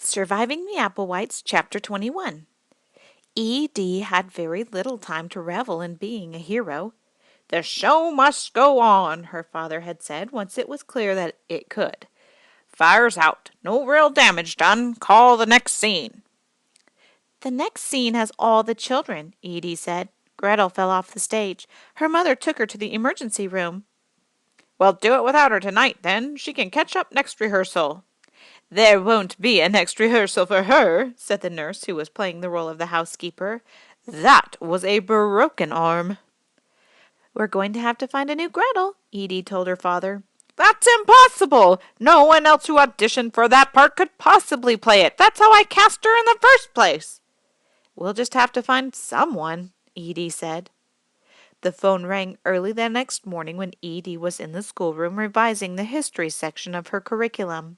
Surviving the Applewhites, Chapter 21. E.D. had very little time to revel in being a hero. The show must go on, her father had said, once it was clear that it could. Fire's out. No real damage done. Call the next scene. The next scene has all the children, Edie said. Gretel fell off the stage. Her mother took her to the emergency room. Well, do it without her tonight, then. She can catch up next rehearsal. There won't be a next rehearsal for her, said the nurse who was playing the role of the housekeeper. That was a broken arm. We're going to have to find a new Gretel, Edie told her father. That's impossible! No one else who auditioned for that part could possibly play it. That's how I cast her in the first place. We'll just have to find someone, Edie said. The phone rang early the next morning when Edie was in the schoolroom revising the history section of her curriculum.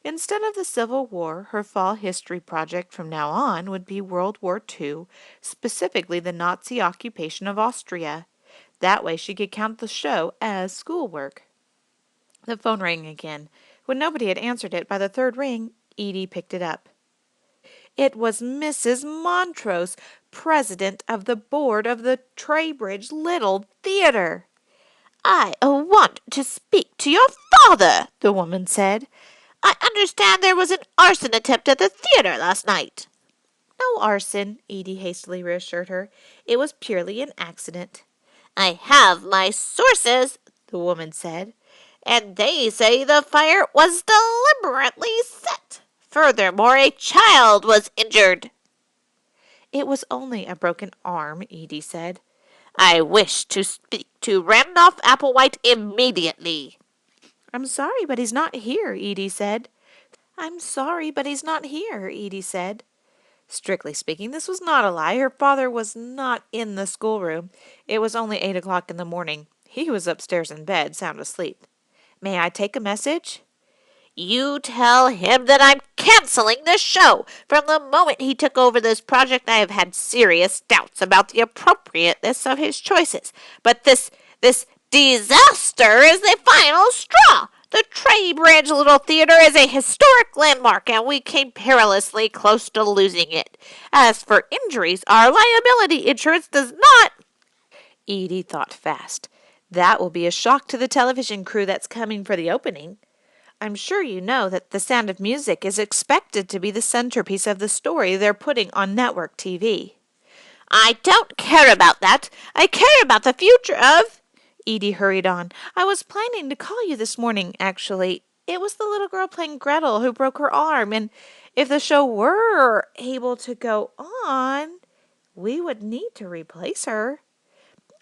Instead of the Civil War, her fall history project from now on would be World War II, specifically the Nazi occupation of Austria. That way she could count the show as schoolwork. The phone rang again. When nobody had answered it by the third ring, Edie picked it up. It was Mrs. Montrose, president of the board of the Treybridge Little Theatre. I want to speak to your father, the woman said. I understand there was an arson attempt at the theatre last night. No arson, Edie hastily reassured her. It was purely an accident. I have my sources, the woman said, and they say the fire was deliberately set. Furthermore, a child was injured. It was only a broken arm, Edie said. I wish to speak to Randolph Applewhite immediately. I'm sorry, but he's not here, Edie said. I'm sorry, but he's not here, Edie said. Strictly speaking, this was not a lie. Her father was not in the schoolroom. It was only 8 o'clock in the morning. He was upstairs in bed, sound asleep. May I take a message? You tell him that I'm canceling the show. From the moment he took over this project, I have had serious doubts about the appropriateness of his choices. But this disaster is the final straw. The Treybridge Little Theatre is a historic landmark, and we came perilously close to losing it. As for injuries, our liability insurance does not. Edie thought fast. That will be a shock to the television crew that's coming for the opening. I'm sure you know that The Sound of Music is expected to be the centerpiece of the story they're putting on network TV. I don't care about that. I care about the future of... Edie hurried on. I was planning to call you this morning, actually. It was the little girl playing Gretel who broke her arm, and if the show were able to go on, we would need to replace her.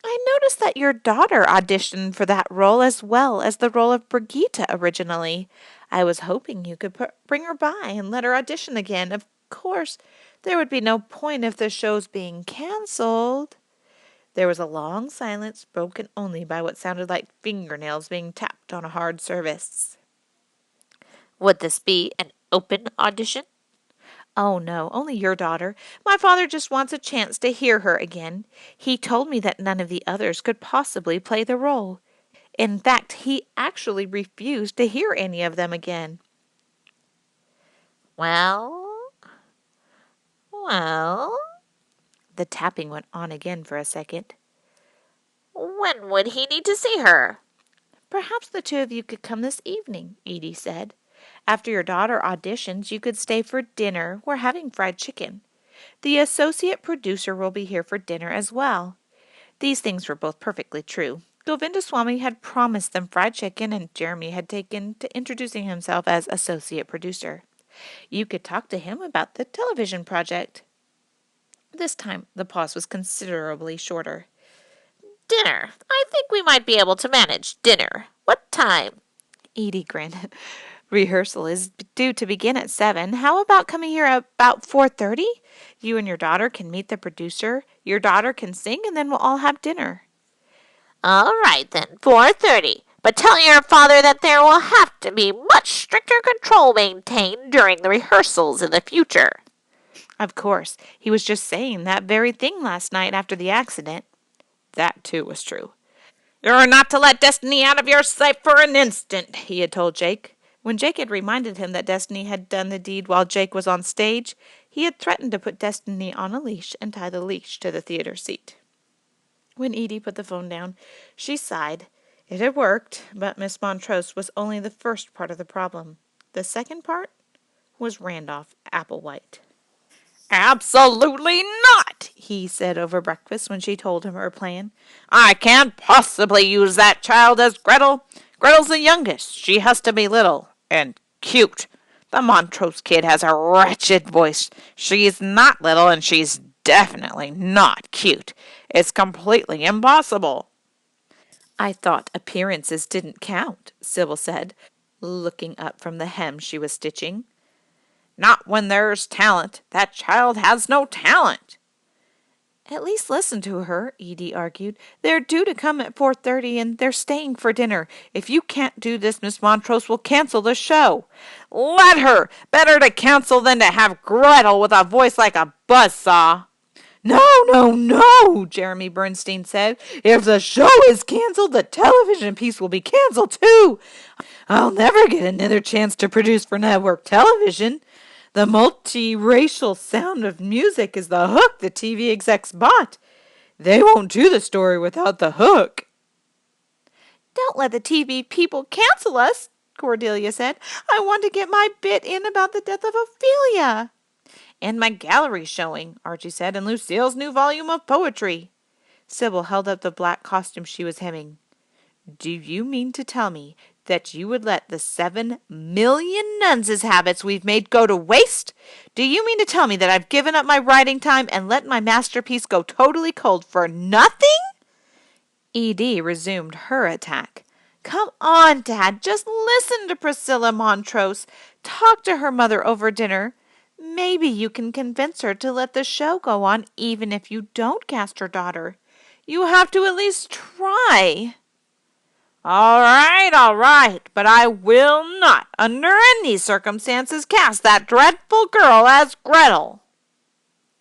I noticed that your daughter auditioned for that role as well as the role of Brigitte originally. I was hoping you could bring her by and let her audition again. Of course, there would be no point if the show's being canceled. There was a long silence, broken only by what sounded like fingernails being tapped on a hard surface. Would this be an open audition? Oh, no, only your daughter. My father just wants a chance to hear her again. He told me that none of the others could possibly play the role. In fact, he actually refused to hear any of them again. Well... The tapping went on again for a second. When would he need to see her? Perhaps the two of you could come this evening, Edie said. After your daughter auditions, you could stay for dinner. We're having fried chicken. The associate producer will be here for dinner as well. These things were both perfectly true. Govindaswamy had promised them fried chicken, and Jeremy had taken to introducing himself as associate producer. You could talk to him about the television project. This time the pause was considerably shorter. Dinner. I think we might be able to manage dinner. What time? Edie grinned. Rehearsal is due to begin at 7. How about coming here at about 4:30? You and your daughter can meet the producer. Your daughter can sing, and then we'll all have dinner. All right, then, 4:30. But tell your father that there will have to be much stricter control maintained during the rehearsals in the future. Of course. He was just saying that very thing last night after the accident. That, too, was true. You're not to let destiny out of your sight for an instant, he had told Jake. When Jake had reminded him that Destiny had done the deed while Jake was on stage, he had threatened to put Destiny on a leash and tie the leash to the theater seat. When Edie put the phone down, she sighed. It had worked, but Miss Montrose was only the first part of the problem. The second part was Randolph Applewhite. "Absolutely not," he said over breakfast when she told him her plan. "I can't possibly use that child as Gretel. Gretel's the youngest. She has to be little and cute. The Montrose kid has a wretched voice. She's not little, and she's definitely not cute. It's completely impossible." "I thought appearances didn't count," Sybil said, looking up from the hem she was stitching. "Not when there's talent. That child has no talent." "At least listen to her," Edie argued. "They're due to come at 4:30, and they're staying for dinner. If you can't do this, Miss Montrose will cancel the show." "Let her! Better to cancel than to have Gretel with a voice like a buzzsaw." "No, no, no," Jeremy Bernstein said. "If the show is canceled, the television piece will be canceled too. I'll never get another chance to produce for network television. The multiracial sound of music is the hook the TV execs bought. They won't do the story without the hook." "Don't let the TV people cancel us," Cordelia said. "I want to get my bit in about the death of Ophelia." "And my gallery showing," Archie said, "and Lucille's new volume of poetry." Sybil held up the black costume she was hemming. "Do you mean to tell me that you would let the 7,000,000 nuns' habits we've made go to waste? Do you mean to tell me that I've given up my writing time and let my masterpiece go totally cold for nothing?" Edie resumed her attack. "Come on, Dad, just listen to Priscilla Montrose. Talk to her mother over dinner. Maybe you can convince her to let the show go on even if you don't cast her daughter. You have to at least try." All right, but I will not, under any circumstances, cast that dreadful girl as Gretel."